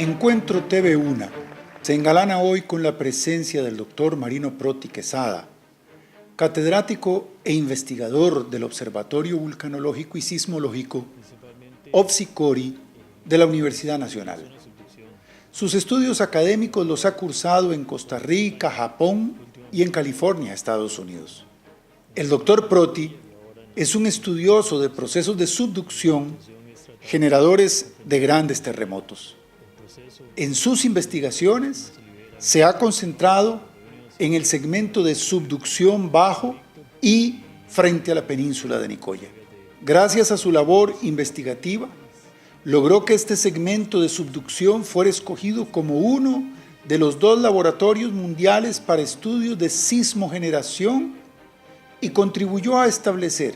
Encuentro TV1 se engalana hoy con la presencia del doctor Marino Proti Quesada, catedrático e investigador del Observatorio Vulcanológico y Sismológico OBSICORI de la Universidad Nacional. Sus estudios académicos los ha cursado en Costa Rica, Japón y en California, Estados Unidos. El doctor Proti es un estudioso de procesos de subducción generadores de grandes terremotos. En sus investigaciones se ha concentrado en el segmento de subducción bajo y frente a la península de Nicoya. Gracias a su labor investigativa, logró que este segmento de subducción fuera escogido como uno de los 2 laboratorios mundiales para estudios de sismogeneración y contribuyó a establecer,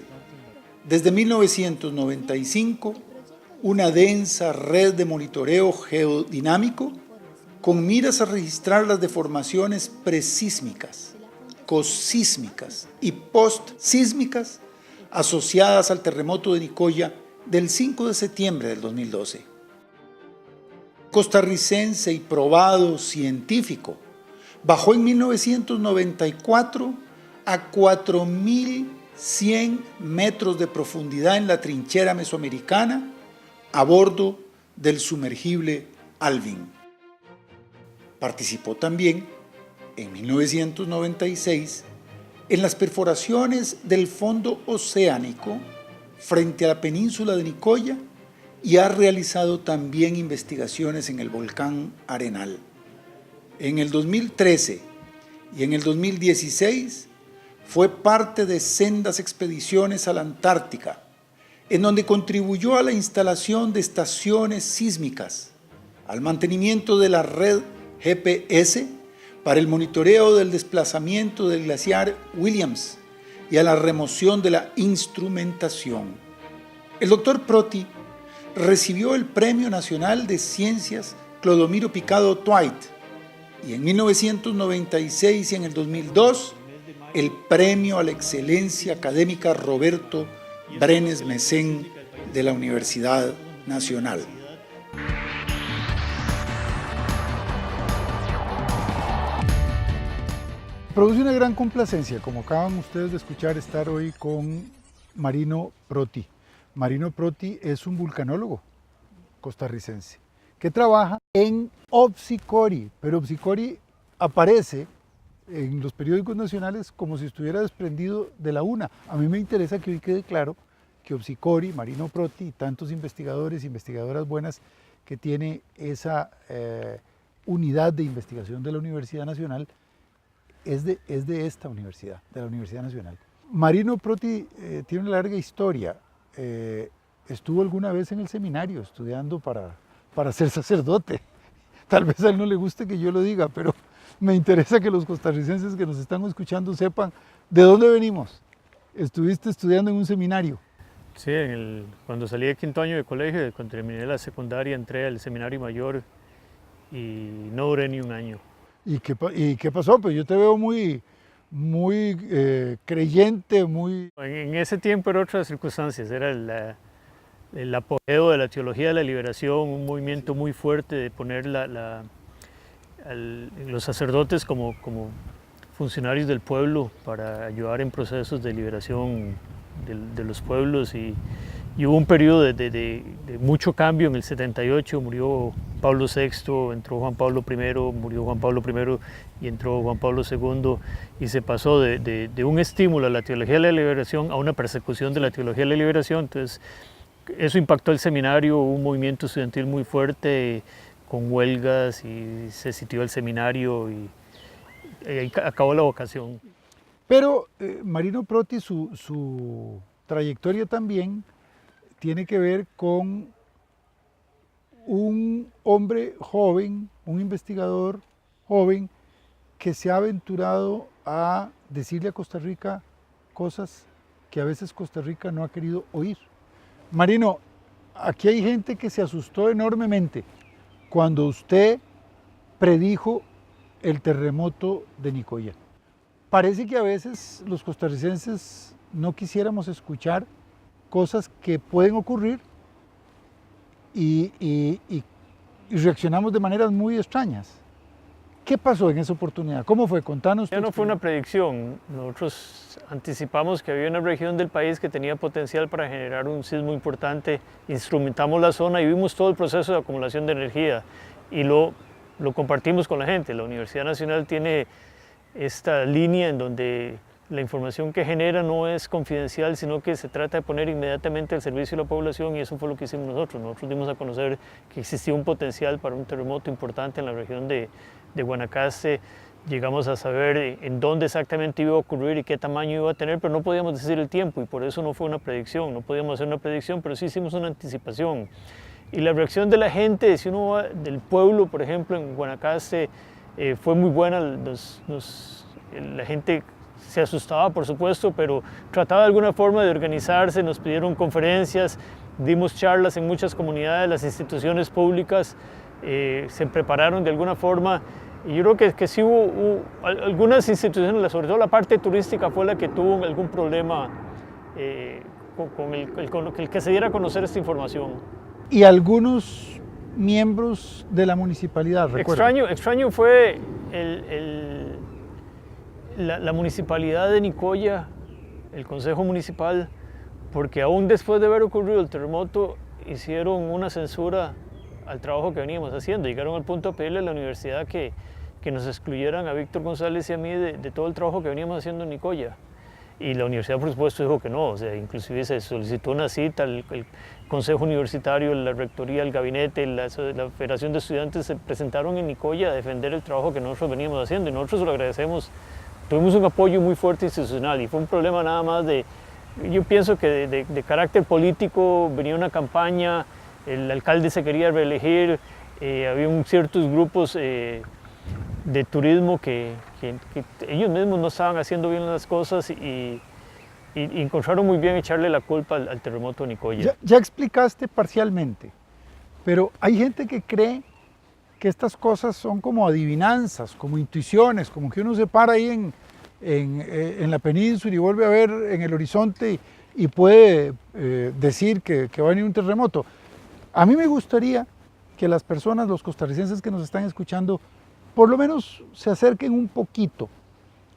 desde 1995, una densa red de monitoreo geodinámico con miras a registrar las deformaciones presísmicas, cosísmicas y postsísmicas asociadas al terremoto de Nicoya del 5 de septiembre del 2012. Costarricense y probado científico, bajó en 1994 a 4.100 metros de profundidad en la trinchera mesoamericana a bordo del sumergible Alvin. Participó también, en 1996, en las perforaciones del fondo oceánico frente a la península de Nicoya y ha realizado también investigaciones en el volcán Arenal. En el 2013 y en el 2016 fue parte de sendas expediciones a la Antártica, en donde contribuyó a la instalación de estaciones sísmicas, al mantenimiento de la red GPS para el monitoreo del desplazamiento del glaciar Williams y a la remoción de la instrumentación. El doctor Proti recibió el Premio Nacional de Ciencias Clodomiro Picado Twight y en 1996 y en el 2002 el Premio a la Excelencia Académica Roberto Brenes Mesén de la Universidad Nacional. Produce una gran complacencia, como acaban ustedes de escuchar, estar hoy con Marino Proti. Marino Proti es un vulcanólogo costarricense que trabaja en OBSICORI, pero OBSICORI aparece en los periódicos nacionales como si estuviera desprendido de la UNA. A mí me interesa que hoy quede claro que OBSICORI, Marino Proti y tantos investigadores e investigadoras buenas que tiene esa unidad de investigación de la Universidad Nacional es de esta universidad, de la Universidad Nacional. Marino Proti tiene una larga historia. Estuvo alguna vez en el seminario estudiando para ser sacerdote. Tal vez a él no le guste que yo lo diga, pero me interesa que los costarricenses que nos están escuchando sepan de dónde venimos. Estuviste estudiando en un seminario. Sí, cuando salí de 5º año de colegio, cuando terminé la secundaria, entré al seminario mayor y no duré ni un año. ¿Y qué pasó? Pues yo te veo muy creyente, muy... En ese tiempo eran otras circunstancias, era el apogeo de la teología de la liberación, un movimiento muy fuerte de poner los sacerdotes como funcionarios del pueblo para ayudar en procesos de liberación de los pueblos y hubo un periodo de mucho cambio. En el 78 murió Pablo VI, entró Juan Pablo I, murió Juan Pablo I y entró Juan Pablo II y se pasó de un estímulo a la teología de la liberación a una persecución de la teología de la liberación. Entonces eso impactó el seminario, hubo un movimiento estudiantil muy fuerte con huelgas y se sitió el seminario y acabó la vocación. Pero Marino Proti, su trayectoria también tiene que ver con un hombre joven, un investigador joven que se ha aventurado a decirle a Costa Rica cosas que a veces Costa Rica no ha querido oír. Marino, aquí hay gente que se asustó enormemente cuando usted predijo el terremoto de Nicoya. Parece que a veces los costarricenses no quisiéramos escuchar cosas que pueden ocurrir y y reaccionamos de maneras muy extrañas. ¿Qué pasó en esa oportunidad? ¿Cómo fue? Contanos. Ya no fue una predicción. Nosotros anticipamos que había una región del país que tenía potencial para generar un sismo importante. Instrumentamos la zona y vimos todo el proceso de acumulación de energía y lo compartimos con la gente. La Universidad Nacional tiene esta línea en donde la información que genera no es confidencial, sino que se trata de poner inmediatamente al servicio de la población, y eso fue lo que hicimos nosotros. Nosotros dimos a conocer que existía un potencial para un terremoto importante en la región de Guanacaste. Llegamos a saber en dónde exactamente iba a ocurrir y qué tamaño iba a tener, pero no podíamos decir el tiempo, y por eso no fue una predicción. No podíamos hacer una predicción, pero sí hicimos una anticipación. Y la reacción de la gente, si uno va del pueblo, por ejemplo, en Guanacaste, fue muy buena. La gente se asustaba, por supuesto, pero trataba de alguna forma de organizarse. Nos pidieron conferencias, dimos charlas en muchas comunidades, las instituciones públicas se prepararon de alguna forma. Y yo creo que sí hubo algunas instituciones, sobre todo la parte turística, fue la que tuvo algún problema con el que se diera a conocer esta información. Y algunos miembros de la municipalidad, recuerdo. Extraño fue la municipalidad de Nicoya, el consejo municipal, porque aún después de haber ocurrido el terremoto hicieron una censura al trabajo que veníamos haciendo. Llegaron al punto de pedirle a la universidad que nos excluyeran a Víctor González y a mí de todo el trabajo que veníamos haciendo en Nicoya. Y la universidad, por supuesto, dijo que no. O sea, inclusive se solicitó una cita, el consejo universitario, la rectoría, el gabinete, la Federación de Estudiantes se presentaron en Nicoya a defender el trabajo que nosotros veníamos haciendo, y nosotros lo agradecemos. Tuvimos un apoyo muy fuerte institucional, y fue un problema nada más yo pienso que de carácter político. Venía una campaña, el alcalde se quería reelegir, había ciertos grupos de turismo que ellos mismos no estaban haciendo bien las cosas, y encontraron muy bien echarle la culpa al terremoto de Nicoya. Ya explicaste parcialmente, pero hay gente que cree que estas cosas son como adivinanzas, como intuiciones, como que uno se para ahí en la península y vuelve a ver en el horizonte y puede decir que va a venir un terremoto. A mí me gustaría que las personas, los costarricenses que nos están escuchando, por lo menos se acerquen un poquito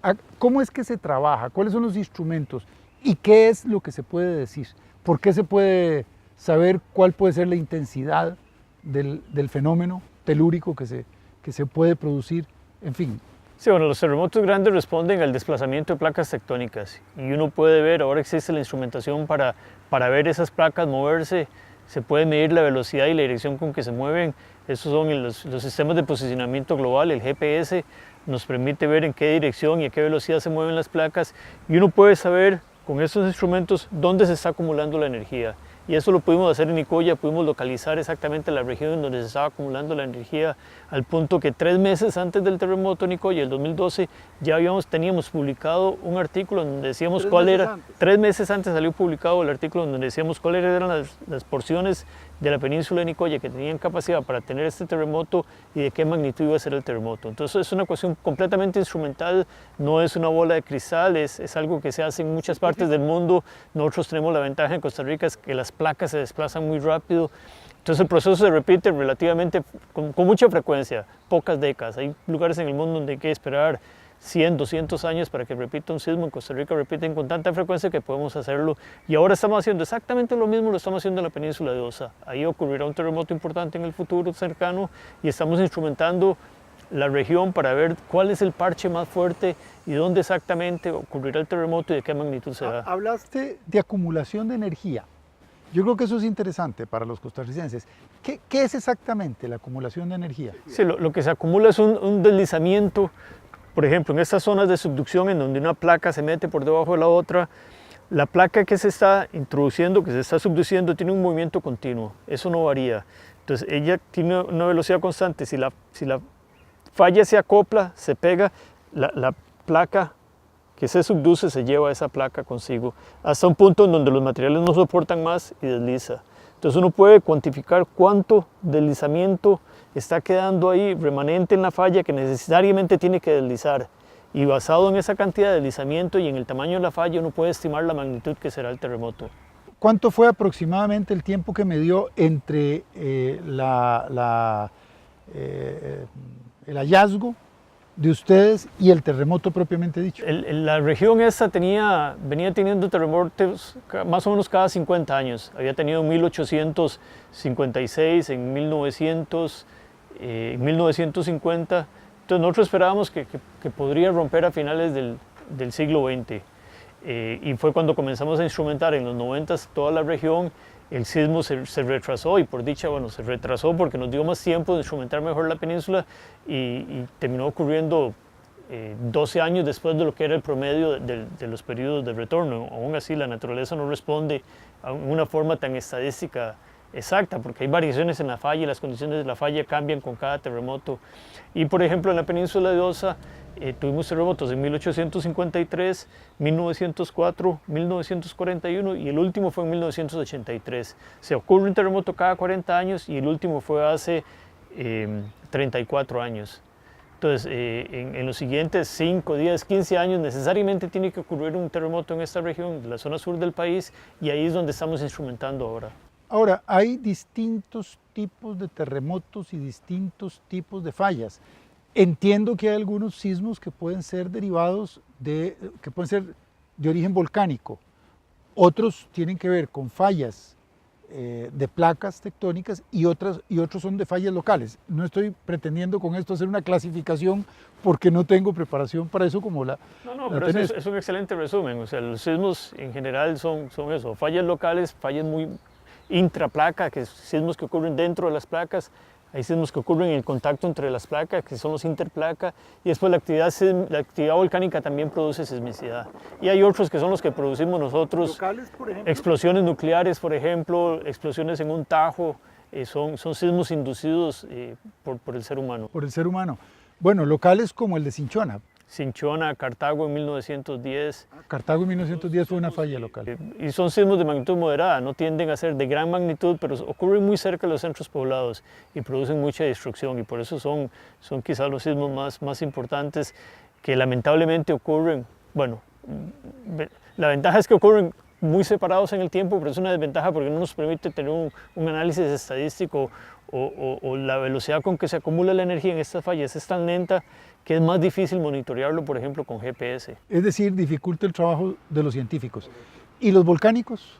a cómo es que se trabaja, cuáles son los instrumentos y qué es lo que se puede decir. ¿Por qué se puede saber cuál puede ser la intensidad del fenómeno telúrico que se puede producir? En fin. Sí, bueno, los terremotos grandes responden al desplazamiento de placas tectónicas, y uno puede ver, ahora existe la instrumentación para ver esas placas moverse. Se puede medir la velocidad y la dirección con que se mueven. Esos son los sistemas de posicionamiento global. El GPS nos permite ver en qué dirección y a qué velocidad se mueven las placas, y uno puede saber con estos instrumentos dónde se está acumulando la energía. Y eso lo pudimos hacer en Nicoya, pudimos localizar exactamente la región en donde se estaba acumulando la energía, al punto que 3 meses antes del terremoto de Nicoya, el 2012, ya teníamos publicado un artículo en donde decíamos cuál era. 3 meses antes salió publicado el artículo en donde decíamos cuáles eran las porciones de la península de Nicoya que tenían capacidad para tener este terremoto y de qué magnitud iba a ser el terremoto. Entonces es una cuestión completamente instrumental, no es una bola de cristal, es algo que se hace en muchas partes del mundo. Nosotros tenemos la ventaja en Costa Rica, es que las placas se desplazan muy rápido. Entonces el proceso se repite relativamente con mucha frecuencia, pocas décadas. Hay lugares en el mundo donde hay que esperar 100, 200 años para que repita un sismo. En Costa Rica repiten con tanta frecuencia que podemos hacerlo, y ahora estamos haciendo exactamente lo mismo, lo estamos haciendo en la península de Osa. Ahí ocurrirá un terremoto importante en el futuro cercano, y estamos instrumentando la región para ver cuál es el parche más fuerte y dónde exactamente ocurrirá el terremoto y de qué magnitud será. Hablaste de acumulación de energía. Yo creo que eso es interesante para los costarricenses. ¿Qué es exactamente la acumulación de energía? Sí, lo que se acumula es un deslizamiento. Por ejemplo, en estas zonas de subducción en donde una placa se mete por debajo de la otra, la placa que se está introduciendo, que se está subduciendo, tiene un movimiento continuo, eso no varía. Entonces ella tiene una velocidad constante. Si la falla se acopla, se pega, la placa que se subduce se lleva esa placa consigo hasta un punto en donde los materiales no soportan más y desliza. Entonces uno puede cuantificar cuánto deslizamiento está quedando ahí remanente en la falla que necesariamente tiene que deslizar, y basado en esa cantidad de deslizamiento y en el tamaño de la falla uno puede estimar la magnitud que será el terremoto. ¿cuánto fue aproximadamente el tiempo que me dio entre el hallazgo de ustedes y el terremoto propiamente dicho? La región esta venía teniendo terremotos más o menos cada 50 años. Había tenido en 1856, en 1900, en 1950. Entonces nosotros esperábamos que podría romper a finales del siglo XX. Y fue cuando comenzamos a instrumentar en los 90 toda la región. El sismo se retrasó y por dicha, bueno, se retrasó porque nos dio más tiempo de instrumentar mejor la península y terminó ocurriendo 12 años después de lo que era el promedio de los periodos de retorno. Aún así, la naturaleza no responde en una forma tan estadística exacta, porque hay variaciones en la falla y las condiciones de la falla cambian con cada terremoto. Y por ejemplo, en la península de Osa tuvimos terremotos en 1853, 1904, 1941 y el último fue en 1983. Se ocurre un terremoto cada 40 años y el último fue hace 34 años. Entonces, en los siguientes 5, 10, 15 años necesariamente tiene que ocurrir un terremoto en esta región, de la zona sur del país, y ahí es donde estamos instrumentando ahora. Ahora, hay distintos tipos de terremotos y distintos tipos de fallas. Entiendo que hay algunos sismos que pueden ser derivados que pueden ser de origen volcánico. Otros tienen que ver con fallas de placas tectónicas y otros son de fallas locales. No estoy pretendiendo con esto hacer una clasificación porque no tengo preparación para eso como la... No, pero es un excelente resumen. O sea, los sismos en general son eso, fallas locales, fallas muy intraplaca, que es sismos que ocurren dentro de las placas. Hay sismos que ocurren en el contacto entre las placas, que son los interplaca, y después la actividad volcánica también produce sismicidad. Y hay otros que son los que producimos nosotros, locales, por ejemplo. Explosiones nucleares, por ejemplo, explosiones en un tajo, son sismos inducidos por el ser humano. Por el ser humano. Bueno, locales como el de Cinchona. Cinchona, Cartago en 1910. Cartago en 1910 fue una falla local. Y son sismos de magnitud moderada, no tienden a ser de gran magnitud, pero ocurren muy cerca de los centros poblados y producen mucha destrucción, y por eso son quizás los sismos más importantes que lamentablemente ocurren. Bueno, la ventaja es que ocurren muy separados en el tiempo, pero es una desventaja porque no nos permite tener un análisis estadístico o la velocidad con que se acumula la energía en estas fallas es tan lenta que es más difícil monitorearlo, por ejemplo, con GPS. Es decir, dificulta el trabajo de los científicos. ¿Y los volcánicos?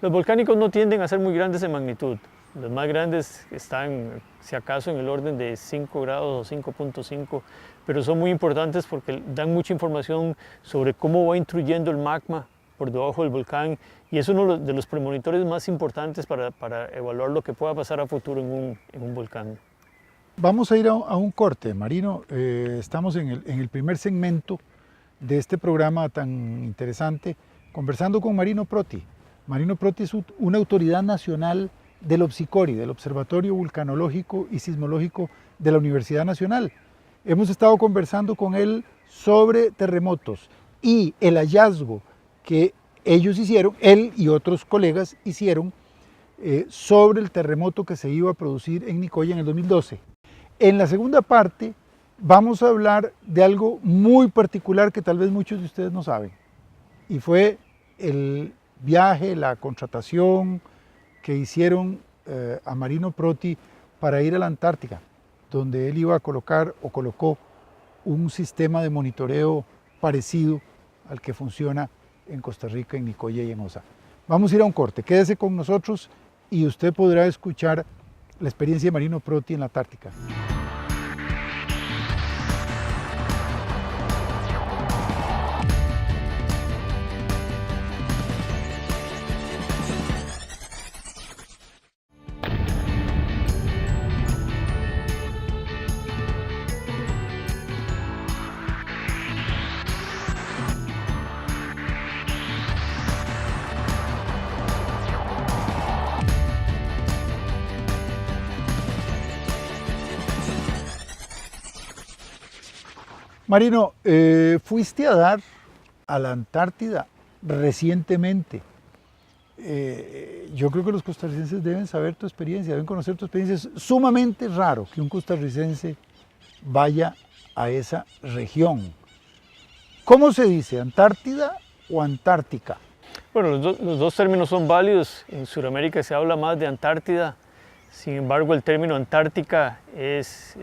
Los volcánicos no tienden a ser muy grandes en magnitud. Los más grandes están, si acaso, en el orden de 5 grados o 5.5, pero son muy importantes porque dan mucha información sobre cómo va intruyendo el magma por debajo del volcán, y es uno de los premonitores más importantes para evaluar lo que pueda pasar a futuro en un volcán. Vamos a ir a un corte, Marino. Estamos en el primer segmento de este programa tan interesante, conversando con Marino Proti. Marino Proti es una autoridad nacional del OBSICORI, del Observatorio Vulcanológico y Sismológico de la Universidad Nacional. Hemos estado conversando con él sobre terremotos y el hallazgo que ellos hicieron, él y otros colegas hicieron, sobre el terremoto que se iba a producir en Nicoya en el 2012. En la segunda parte vamos a hablar de algo muy particular que tal vez muchos de ustedes no saben, y fue el viaje, la contratación que hicieron a Marino Proti para ir a la Antártica, donde él iba a colocar o colocó un sistema de monitoreo parecido al que funciona en Costa Rica, en Nicoya y en Osa. Vamos a ir a un corte, quédese con nosotros y usted podrá escuchar la experiencia de Marino Proti en la Antártica. Marino, fuiste a dar a la Antártida recientemente. Yo creo que los costarricenses deben saber tu experiencia, deben conocer tu experiencia. Es sumamente raro que un costarricense vaya a esa región. ¿Cómo se dice? ¿Antártida o Antártica? Bueno, los dos términos son válidos. En Sudamérica se habla más de Antártida, sin embargo el término Antártica es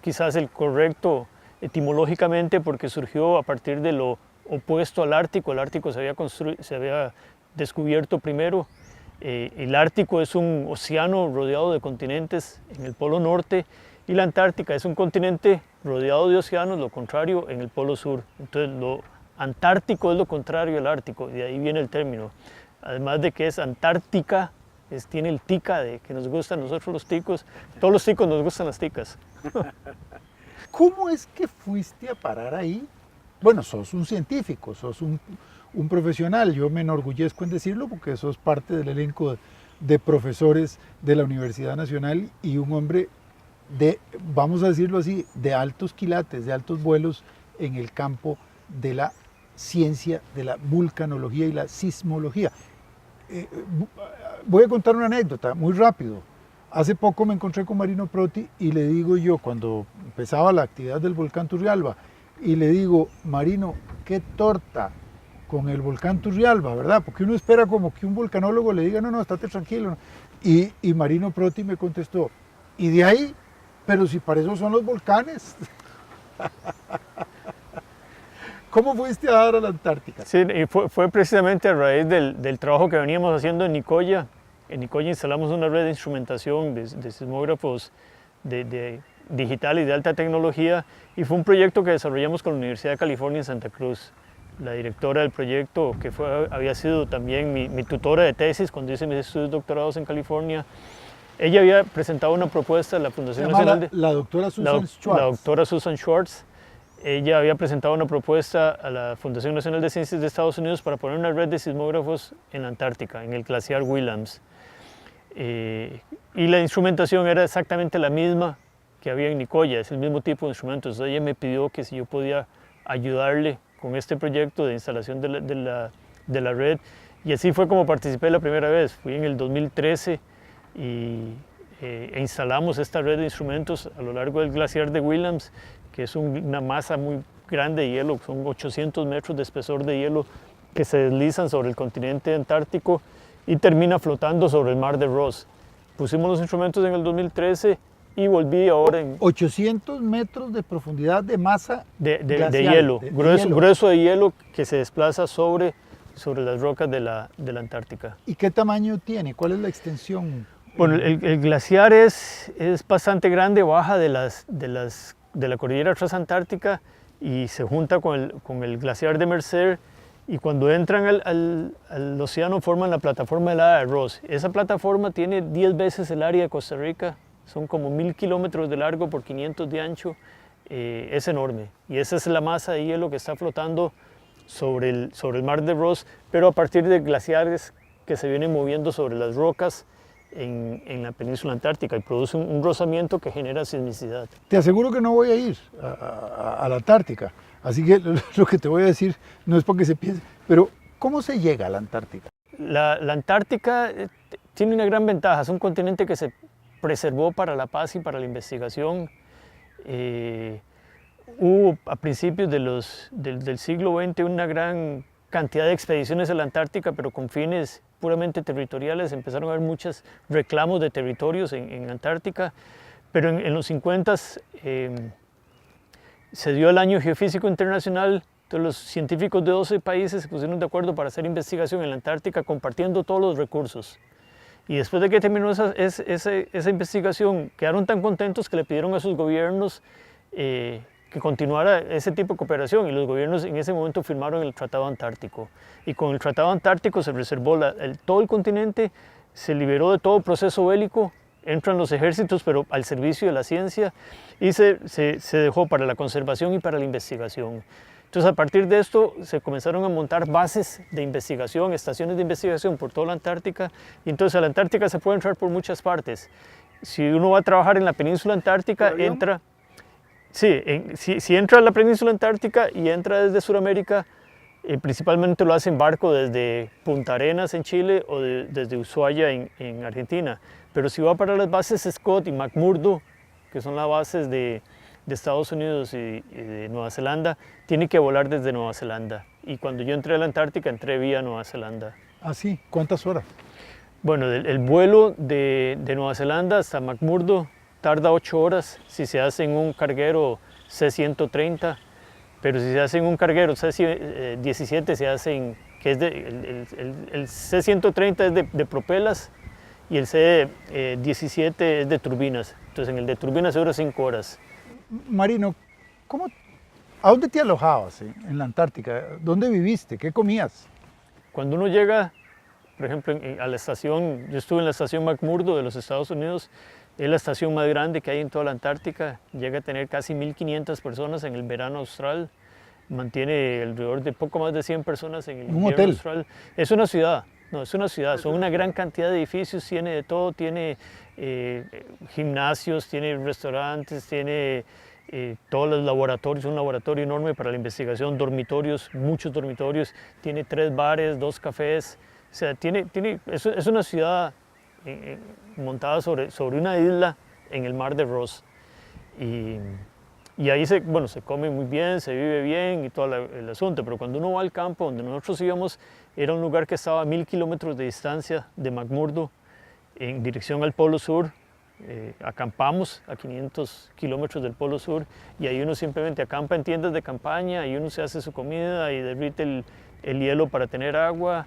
quizás el correcto etimológicamente porque surgió a partir de lo opuesto al Ártico. El Ártico se había descubierto primero. El Ártico es un océano rodeado de continentes en el polo norte y la Antártica es un continente rodeado de océanos, lo contrario en el polo sur. Entonces lo Antártico es lo contrario al Ártico y de ahí viene el término. Además de que es Antártica, tiene el tica de que nos gustan nosotros los ticos. Todos los ticos nos gustan las ticas. ¿Cómo es que fuiste a parar ahí? Bueno, sos un científico, sos un profesional, yo me enorgullezco en decirlo porque sos parte del elenco de profesores de la Universidad Nacional y un hombre de, vamos a decirlo así, de altos quilates, de altos vuelos en el campo de la ciencia, de la vulcanología y la sismología. Voy a contar una anécdota muy rápido. Hace poco me encontré con Marino Proti y le digo yo, cuando empezaba la actividad del volcán Turrialba, y le digo, Marino, qué torta con el volcán Turrialba, ¿verdad? Porque uno espera como que un volcanólogo le diga, no, estate tranquilo. Y Marino Proti me contestó, ¿y de ahí? Pero si para eso son los volcanes. ¿Cómo fuiste a dar a la Antártica? Sí, y fue precisamente a raíz del trabajo que veníamos haciendo en Nicoya. En Nicoya instalamos una red de instrumentación de sismógrafos digitales de alta tecnología y fue un proyecto que desarrollamos con la Universidad de California en Santa Cruz. La directora del proyecto, que había sido también mi tutora de tesis cuando hice mis estudios doctorados en California, ella había presentado una propuesta a la Fundación Nacional de... La doctora Susan Schwartz. La doctora Susan Schwartz. Ella había presentado una propuesta a la Fundación Nacional de Ciencias de Estados Unidos para poner una red de sismógrafos en la Antártica, en el glaciar Williams. Y la instrumentación era exactamente la misma que había en Nicoya, es el mismo tipo de instrumentos. Entonces ella me pidió que si yo podía ayudarle con este proyecto de instalación de la red. Y así fue como participé la primera vez. Fui en el 2013 e instalamos esta red de instrumentos a lo largo del glaciar de Williams, que es una masa muy grande de hielo, son 800 metros de espesor de hielo que se deslizan sobre el continente antártico y termina flotando sobre el mar de Ross. Pusimos los instrumentos en el 2013 y volví ahora en... 800 metros de profundidad de masa de hielo, grueso de hielo que se desplaza sobre las rocas de la Antártica. ¿Y qué tamaño tiene? ¿Cuál es la extensión? Bueno, el glaciar es bastante grande, baja de la cordillera transantártica y se junta con el glaciar de Mercer, y cuando entran al océano forman la plataforma helada de Ross. Esa plataforma tiene 10 veces el área de Costa Rica, son como 1000 kilómetros de largo por 500 de ancho, es enorme. Y esa es la masa de hielo que está flotando sobre el mar de Ross, pero a partir de glaciares que se vienen moviendo sobre las rocas en la península antártica y produce un rozamiento que genera sismicidad. Te aseguro que no voy a ir a la Antártica, así que lo que te voy a decir no es porque se piense, pero ¿cómo se llega a la Antártica? La Antártica tiene una gran ventaja, es un continente que se preservó para la paz y para la investigación. Hubo a principios del siglo XX una gran cantidad de expediciones a la Antártica, pero con fines puramente territoriales. Empezaron a haber muchos reclamos de territorios en Antártica, pero en los 50 se dio el Año Geofísico Internacional. Entonces los científicos de 12 países se pusieron de acuerdo para hacer investigación en la Antártica compartiendo todos los recursos. Y después de que terminó esa investigación, quedaron tan contentos que le pidieron a sus gobiernos que continuara ese tipo de cooperación, y los gobiernos en ese momento firmaron el Tratado Antártico. Y con el Tratado Antártico se reservó todo el continente, se liberó de todo proceso bélico, entran los ejércitos pero al servicio de la ciencia, y se dejó para la conservación y para la investigación. Entonces a partir de esto se comenzaron a montar bases de investigación, estaciones de investigación por toda la Antártica, y entonces a la Antártica se puede entrar por muchas partes. Si uno va a trabajar en la península antártica, entra... Sí, si entra a la península antártica y entra desde Sudamérica, principalmente lo hace en barco desde Punta Arenas en Chile o desde Ushuaia en Argentina. Pero si va para las bases Scott y McMurdo, que son las bases de Estados Unidos y de Nueva Zelanda, tiene que volar desde Nueva Zelanda. y cuando yo entré a la Antártica entré vía Nueva Zelanda. Ah, sí, ¿cuántas horas? Bueno, el vuelo de Nueva Zelanda hasta McMurdo tarda 8 horas si se hace en un carguero C-130, pero si se hace en un carguero C-17 se hace que es el C-130 es de propelas y el C-17 es de turbinas. Entonces en el de turbinas dura 5 horas. Marino, ¿a dónde te alojabas en la Antártica? ¿Dónde viviste? ¿Qué comías? Cuando uno llega, por ejemplo, a la estación, yo estuve en la estación McMurdo de los Estados Unidos, es la estación más grande que hay en toda la Antártica, llega a tener casi 1.500 personas en el verano austral, mantiene alrededor de poco más de 100 personas en el invierno austral. Es una ciudad, no, es una ciudad, son una gran cantidad de edificios, tiene de todo, tiene gimnasios, tiene restaurantes, tiene todos los laboratorios, un laboratorio enorme para la investigación, dormitorios, muchos dormitorios, tiene 3 bares, 2 cafés, o sea, es una ciudad montada sobre una isla en el mar de Ross. Y ahí se come muy bien, se vive bien y todo el asunto, pero cuando uno va al campo, donde nosotros íbamos, era un lugar que estaba a 1.000 kilómetros de distancia de McMurdo, en dirección al Polo Sur. Acampamos a 500 kilómetros del Polo Sur y ahí uno simplemente acampa en tiendas de campaña y uno se hace su comida y derrite el hielo para tener agua,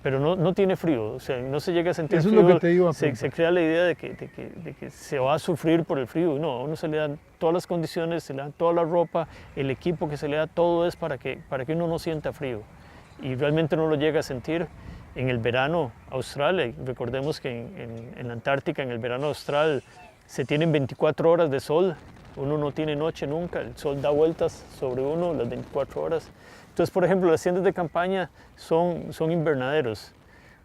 pero no tiene frío, o sea, no se llega a sentir frío. Eso es lo que te iba a se crea la idea de que se va a sufrir por el frío. No, a uno se le dan todas las condiciones, se le dan toda la ropa, el equipo que se le da, todo es para que uno no sienta frío y realmente no lo llega a sentir. En el verano austral, recordemos que en la Antártica, en el verano austral, se tienen 24 horas de sol, uno no tiene noche nunca, el sol da vueltas sobre uno las 24 horas. Entonces, por ejemplo, las tiendas de campaña son invernaderos.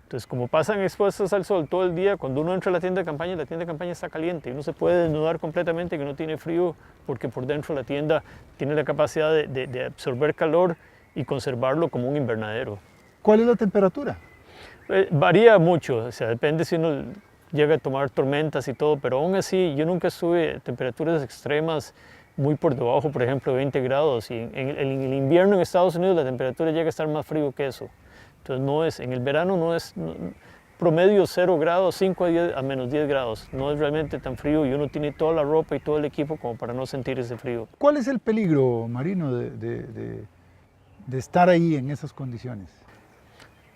Entonces, como pasan expuestas al sol todo el día, cuando uno entra a la tienda de campaña está caliente y uno se puede desnudar completamente, que no tiene frío, porque por dentro la tienda tiene la capacidad de absorber calor y conservarlo como un invernadero. ¿Cuál es la temperatura? Varía mucho, o sea, depende si uno llega a tomar tormentas y todo, pero aún así yo nunca estuve a temperaturas extremas muy por debajo, por ejemplo, de 20 grados. Y en el invierno en Estados Unidos la temperatura llega a estar más frío que eso. Entonces en el verano promedio 0 grados, 5 a menos 10 grados. No es realmente tan frío y uno tiene toda la ropa y todo el equipo como para no sentir ese frío. ¿Cuál es el peligro, Marino, de estar ahí en esas condiciones?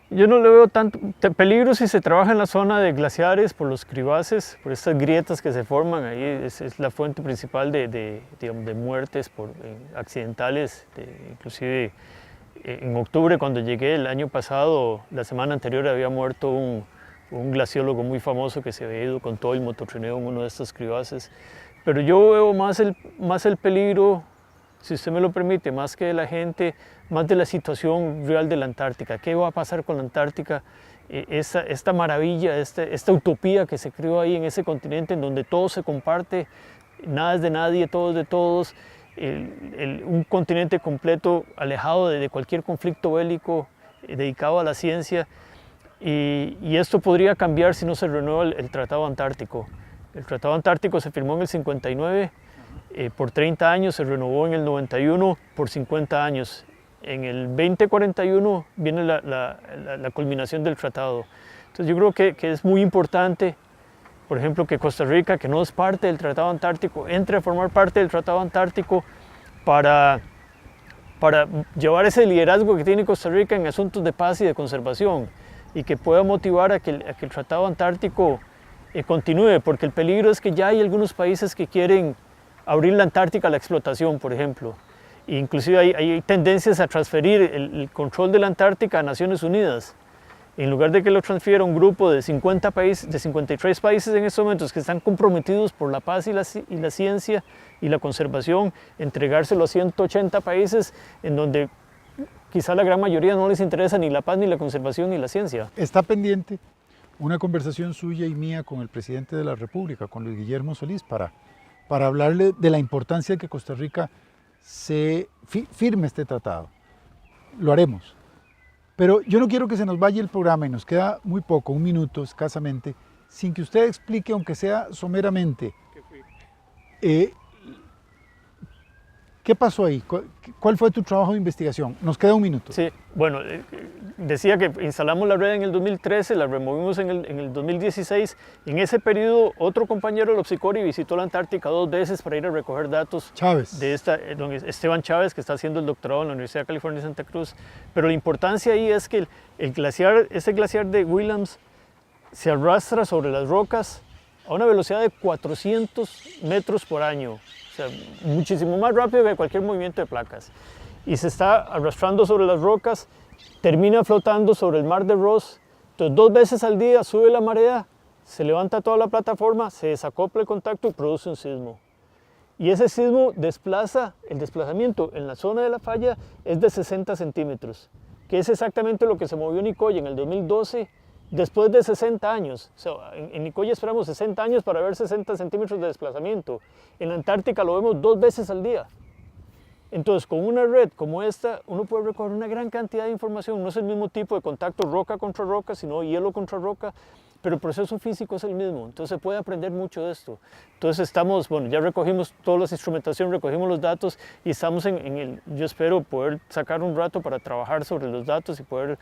Yo no le veo tanto peligro si se trabaja en la zona de glaciares, por los crevasses, por estas grietas que se forman ahí. Es la fuente principal de muertes accidentales. Inclusive en octubre, cuando llegué el año pasado, la semana anterior había muerto un glaciólogo muy famoso que se había ido con todo el mototrineo en uno de estos crevasses. Pero yo veo más el peligro, si usted me lo permite, más que de la gente, más de la situación real de la Antártica. ¿Qué va a pasar con la Antártica? Esta maravilla, esta utopía que se creó ahí en ese continente en donde todo se comparte, nada es de nadie, todo es de todos, un continente completo alejado de cualquier conflicto bélico, dedicado a la ciencia, y esto podría cambiar si no se renueva el Tratado Antártico. El Tratado Antártico se firmó en el 59, por 30 años, se renovó en el 91 por 50 años. En el 2041 viene la culminación del tratado. Entonces yo creo que es muy importante, por ejemplo, que Costa Rica, que no es parte del Tratado Antártico, entre a formar parte del Tratado Antártico para llevar ese liderazgo que tiene Costa Rica en asuntos de paz y de conservación y que pueda motivar a que el Tratado Antártico continúe, porque el peligro es que ya hay algunos países que quieren abrir la Antártica a la explotación, por ejemplo. Inclusive hay tendencias a transferir el control de la Antártica a Naciones Unidas. En lugar de que lo transfiera un grupo de 53 países en estos momentos que están comprometidos por la paz y la ciencia y la conservación, entregárselo a 180 países en donde quizá la gran mayoría no les interesa ni la paz, ni la conservación, ni la ciencia. Está pendiente una conversación suya y mía con el presidente de la República, con Luis Guillermo Solís, para hablarle de la importancia de que Costa Rica se firme este tratado. Lo haremos. Pero yo no quiero que se nos vaya el programa y nos queda muy poco, 1 minuto escasamente, sin que usted explique, aunque sea someramente, ¿Qué pasó ahí? ¿Cuál fue tu trabajo de investigación? Nos queda un minuto. Sí, bueno, decía que instalamos la red en el 2013, la removimos en el 2016. En ese periodo, otro compañero del Opsicori visitó la Antártica 2 veces para ir a recoger datos. Chávez. De don Esteban Chávez, que está haciendo el doctorado en la Universidad de California en Santa Cruz. Pero la importancia ahí es que ese glaciar de Williams se arrastra sobre las rocas a una velocidad de 400 metros por año. O sea, muchísimo más rápido que cualquier movimiento de placas. Y se está arrastrando sobre las rocas, termina flotando sobre el mar de Ross. Entonces, 2 veces al día sube la marea, se levanta toda la plataforma, se desacopla el contacto y produce un sismo. Y ese sismo el desplazamiento en la zona de la falla es de 60 centímetros, que es exactamente lo que se movió Nicoya en el 2012, después de 60 años. O sea, en Nicoya esperamos 60 años para ver 60 centímetros de desplazamiento. En la Antártica lo vemos 2 veces al día. Entonces, con una red como esta, uno puede recoger una gran cantidad de información. No es el mismo tipo de contacto roca contra roca, sino hielo contra roca, pero el proceso físico es el mismo. Entonces, se puede aprender mucho de esto. Entonces, ya recogimos toda la instrumentación, recogimos los datos y estamos yo espero poder sacar un rato para trabajar sobre los datos y poder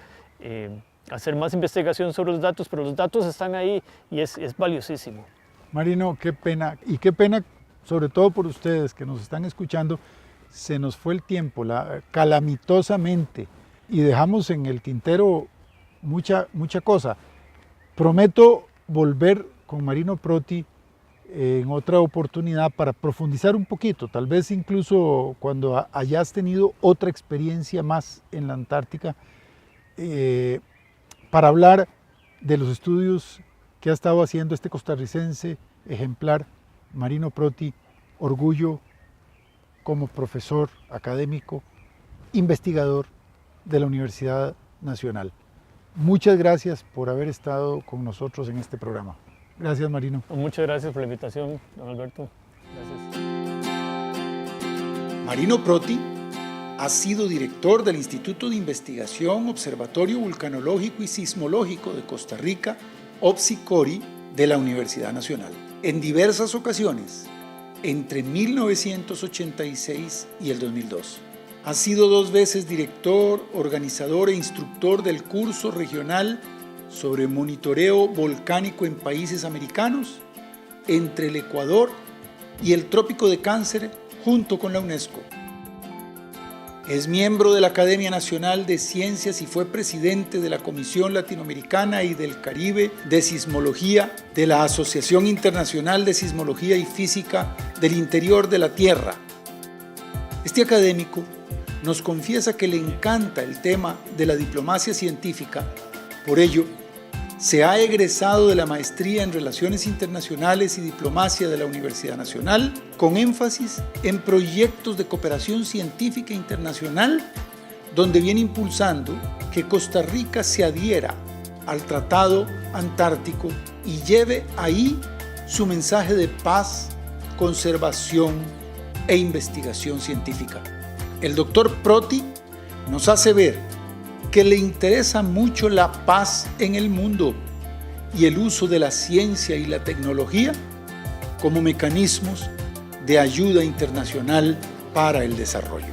hacer más investigación sobre los datos, pero los datos están ahí y es valiosísimo. Marino, qué pena, y qué pena sobre todo por ustedes que nos están escuchando, se nos fue el tiempo calamitosamente y dejamos en el tintero mucha cosa. Prometo volver con Marino Proti en otra oportunidad para profundizar un poquito, tal vez incluso cuando hayas tenido otra experiencia más en la Antártica, para hablar de los estudios que ha estado haciendo este costarricense ejemplar, Marino Proti, orgullo como profesor académico, investigador de la Universidad Nacional. Muchas gracias por haber estado con nosotros en este programa. Gracias, Marino. Muchas gracias por la invitación, don Alberto. Gracias. Marino Proti ha sido director del Instituto de Investigación, Observatorio Vulcanológico y Sismológico de Costa Rica, OPSICORI, de la Universidad Nacional. En diversas ocasiones, entre 1986 y el 2002. Ha sido 2 veces director, organizador e instructor del curso regional sobre monitoreo volcánico en países americanos, entre el Ecuador y el Trópico de Cáncer, junto con la UNESCO. Es miembro de la Academia Nacional de Ciencias y fue presidente de la Comisión Latinoamericana y del Caribe de Sismología de la Asociación Internacional de Sismología y Física del Interior de la Tierra. Este académico nos confiesa que le encanta el tema de la diplomacia científica. Por ello, se ha egresado de la Maestría en Relaciones Internacionales y Diplomacia de la Universidad Nacional, con énfasis en proyectos de cooperación científica internacional, donde viene impulsando que Costa Rica se adhiera al Tratado Antártico y lleve ahí su mensaje de paz, conservación e investigación científica. El doctor Proti nos hace ver que le interesa mucho la paz en el mundo y el uso de la ciencia y la tecnología como mecanismos de ayuda internacional para el desarrollo.